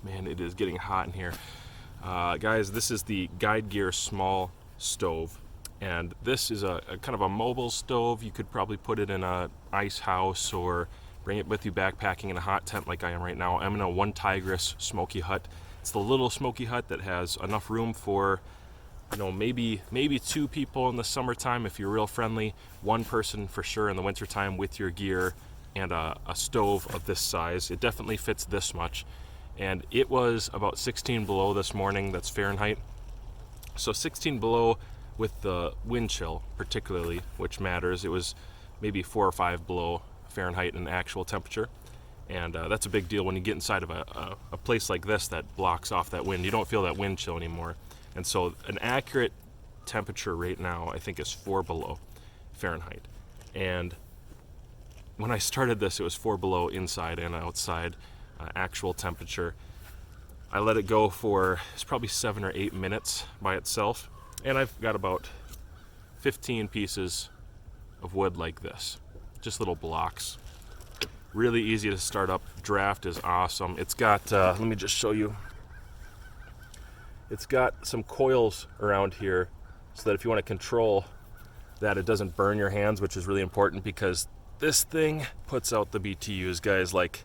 man, it is getting hot in here. Guys, this is the Guide Gear small stove, and this is a kind of a mobile stove. You could probably put it in a ice house or bring it with you backpacking in a hot tent like I am right now. I'm in a one tigress smoky hut. It's the little smoky hut that has enough room for, you know, maybe 2 people in the summertime if you're real friendly, 1 person for sure in the wintertime with your gear, and a stove of this size. It definitely fits this much. And it was about 16 below this morning. That's Fahrenheit. So 16 below with the wind chill particularly, which matters. It was maybe 4 or 5 below Fahrenheit in actual temperature. And that's a big deal when you get inside of a place like this that blocks off that wind. You don't feel that wind chill anymore. And so an accurate temperature right now, I think, is 4 below Fahrenheit. And when I started this, it was 4 below inside and outside actual temperature. I let it go for, it's probably 7 or 8 minutes by itself. And I've got about 15 pieces of wood like this, just little blocks. Really easy to start up. Draft is awesome. It's got, let me just show you. It's got some coils around here so that if you want to control that, it doesn't burn your hands, which is really important because this thing puts out the BTUs, guys, like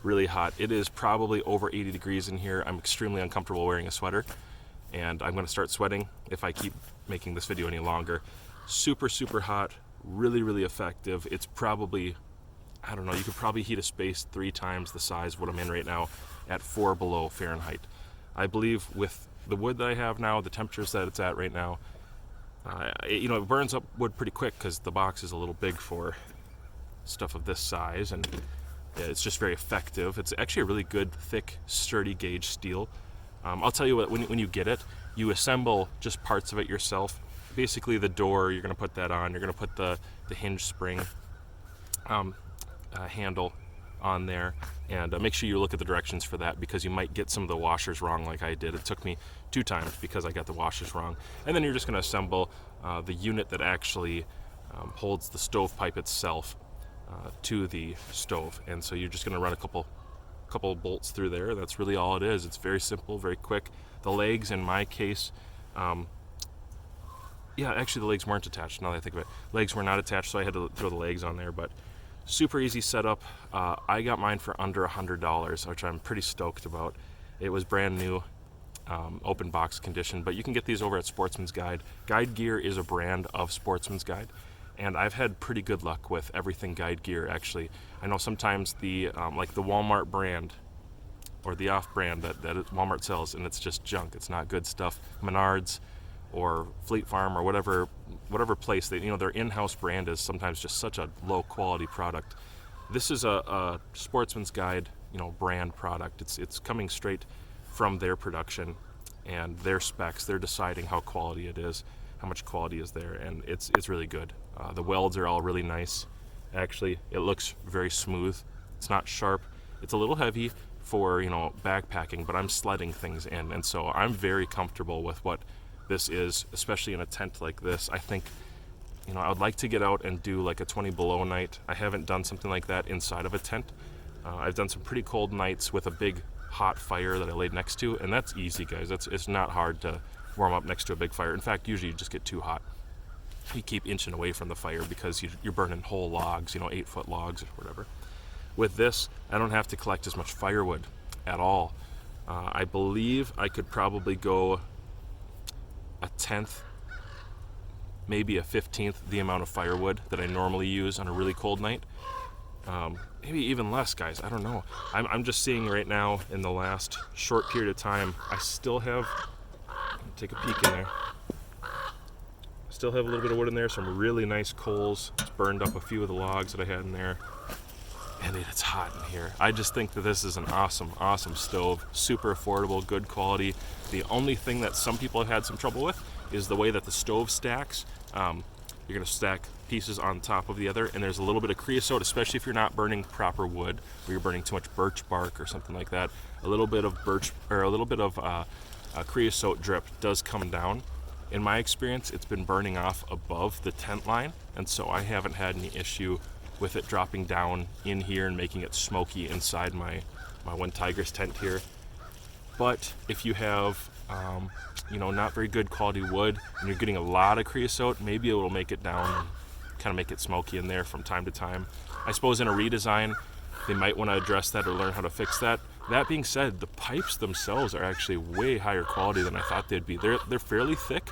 really hot. It is probably over 80 degrees in here. I'm extremely uncomfortable wearing a sweater, and I'm going to start sweating if I keep making this video any longer. Super, super hot, really, really effective. It's probably, I don't know, you could probably heat a space 3 times the size of what I'm in right now at 4 below Fahrenheit. I believe with the wood that I have now, the temperatures that it's at right now, it burns up wood pretty quick because the box is a little big for stuff of this size, and it's just very effective. It's actually a really good, thick, sturdy gauge steel. I'll tell you what, when you get it, you assemble just parts of it yourself. Basically the door, you're going to put that on. You're going to put the hinge spring handle on there, and make sure you look at the directions for that because you might get some of the washers wrong like I did. It took me 2 times because I got the washers wrong. And then you're just going to assemble the unit that actually holds the stovepipe itself to the stove. And so you're just going to run a couple bolts through there. That's really all it is. It's very simple, very quick. The legs, in my case, actually the legs weren't attached now that I think of it. Legs were not attached, so I had to throw the legs on there, but super easy setup. I got mine for under $100, which I'm pretty stoked about. It was brand new, open box condition, but you can get these over at Sportsman's Guide. Guide Gear is a brand of Sportsman's Guide, and I've had pretty good luck with everything Guide Gear, actually. I know sometimes the like the Walmart brand or the off brand that Walmart sells, and it's just junk. It's not good stuff. Menards or Fleet Farm or whatever place that, their in-house brand is sometimes just such a low quality product. This is a Sportsman's Guide, brand product. It's coming straight from their production and their specs. They're deciding how quality it is, how much quality is there, and it's really good. The welds are all really nice. Actually, it looks very smooth. It's not sharp. It's a little heavy for, backpacking, but I'm sledding things in, and so I'm very comfortable with what this is, especially in a tent like this. I think, I would like to get out and do like a 20 below night. I haven't done something like that inside of a tent. I've done some pretty cold nights with a big hot fire that I laid next to, and that's easy, guys. It's not hard to warm up next to a big fire. In fact, usually you just get too hot. You keep inching away from the fire because you're burning whole logs, 8-foot logs or whatever. With this, I don't have to collect as much firewood at all. I believe I could probably go a 10th, maybe a 15th the amount of firewood that I normally use on a really cold night. Maybe even less, guys. I don't know. I'm just seeing right now in the last short period of time, I still have, take a peek in there. Still have a little bit of wood in there, some really nice coals. It's burned up a few of the logs that I had in there. And it's hot in here. I just think that this is an awesome, awesome stove. Super affordable, good quality. The only thing that some people have had some trouble with is the way that the stove stacks. You're gonna stack pieces on top of the other, and there's a little bit of creosote, especially if you're not burning proper wood, or you're burning too much birch bark or something like that. A little bit of creosote drip does come down. In my experience, it's been burning off above the tent line, and so I haven't had any issue with it dropping down in here and making it smoky inside my one tigress tent here. But if you have, not very good quality wood and you're getting a lot of creosote, maybe it will make it down and kind of make it smoky in there from time to time. I suppose in a redesign, they might want to address that or learn how to fix that. That being said, the pipes themselves are actually way higher quality than I thought they'd be. They're fairly thick,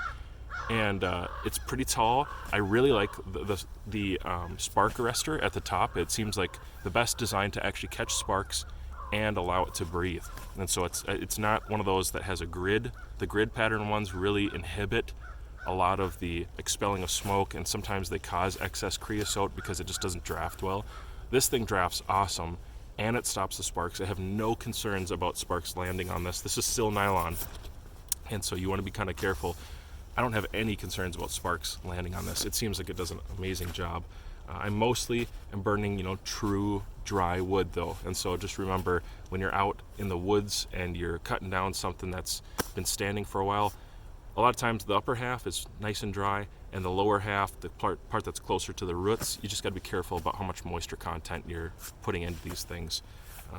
and it's pretty tall. I really like the spark arrestor at the top. It seems like the best design to actually catch sparks and allow it to breathe. And so it's not one of those that has a grid. The grid pattern ones really inhibit a lot of the expelling of smoke, and sometimes they cause excess creosote because it just doesn't draft well. This thing drafts awesome, and it stops the sparks. I have no concerns about sparks landing on this. This is still nylon, and so you want to be kind of careful. I don't have any concerns about sparks landing on this. It seems like it does an amazing job. I mostly am burning, true dry wood though, and so just remember, when you're out in the woods and you're cutting down something that's been standing for a while, a lot of times the upper half is nice and dry, and the lower half, the part that's closer to the roots, you just got to be careful about how much moisture content you're putting into these things.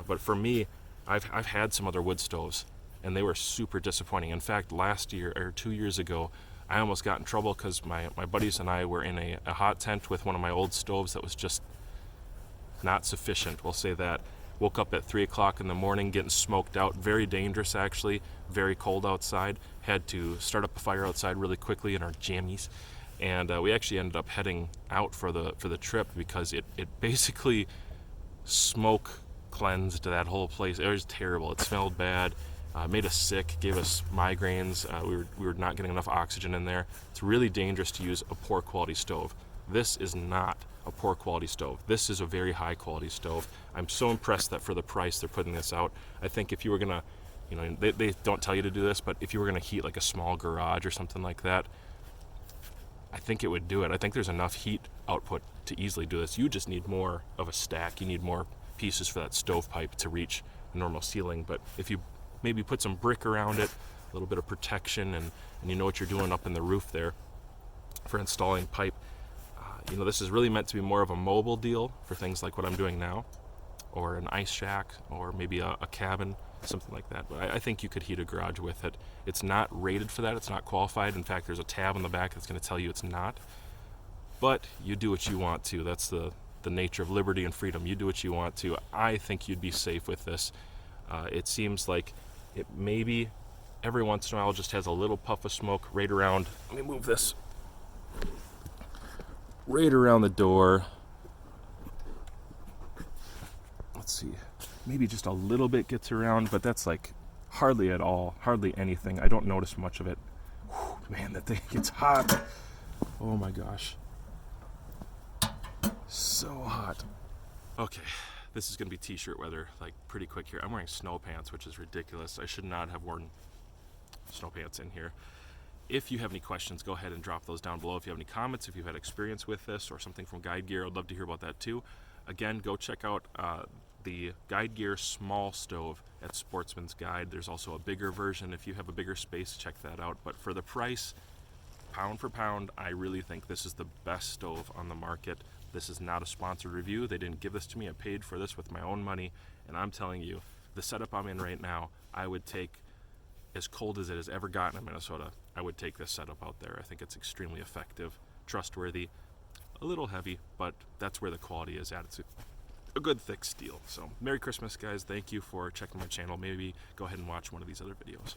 But for me, I've had some other wood stoves, and they were super disappointing. In fact, last year or 2 years ago, I almost got in trouble because my buddies and I were in a hot tent with one of my old stoves that was just not sufficient, we'll say that. Woke up at 3 o'clock in the morning getting smoked out. Very dangerous, actually. Very cold outside. Had to start up a fire outside really quickly in our jammies. And we actually ended up heading out for the trip because it basically smoke cleansed that whole place. It was terrible. It smelled bad. Made us sick, gave us migraines. We were not getting enough oxygen in there. It's really dangerous to use a poor quality stove. This is not a poor quality stove. This is a very high quality stove. I'm so impressed that for the price they're putting this out. I think if you were gonna, they don't tell you to do this, but if you were gonna heat like a small garage or something like that, I think it would do it. I think there's enough heat output to easily do this. You just need more of a stack. You need more pieces for that stovepipe to reach a normal ceiling. But if you maybe put some brick around it, a little bit of protection, and you know what you're doing up in the roof there for installing pipe. This is really meant to be more of a mobile deal for things like what I'm doing now, or an ice shack, or maybe a cabin, something like that. But I think you could heat a garage with it. It's not rated for that. It's not qualified. In fact, there's a tab on the back that's going to tell you it's not. But you do what you want to. That's the nature of liberty and freedom. You do what you want to. I think you'd be safe with this. It seems like it maybe every once in a while just has a little puff of smoke right around. Let me move this. Right around the door. Let's see. Maybe just a little bit gets around, but that's like hardly at all. Hardly anything. I don't notice much of it. Whew, man, that thing gets hot. Oh my gosh. So hot. Okay. This is going to be t-shirt weather, like pretty quick here. I'm wearing snow pants, which is ridiculous. I should not have worn snow pants in here. If you have any questions, go ahead and drop those down below. If you have any comments, if you've had experience with this or something from Guide Gear, I'd love to hear about that too. Again, go check out the Guide Gear small stove at Sportsman's Guide. There's also a bigger version. If you have a bigger space, check that out. But for the price, pound for pound, I really think this is the best stove on the market. This is not a sponsored review. They didn't give this to me. I paid for this with my own money. And I'm telling you, the setup I'm in right now, I would take, as cold as it has ever gotten in Minnesota, I would take this setup out there. I think it's extremely effective, trustworthy, a little heavy, but that's where the quality is at. It's a good thick steel. So Merry Christmas, guys. Thank you for checking my channel. Maybe go ahead and watch one of these other videos.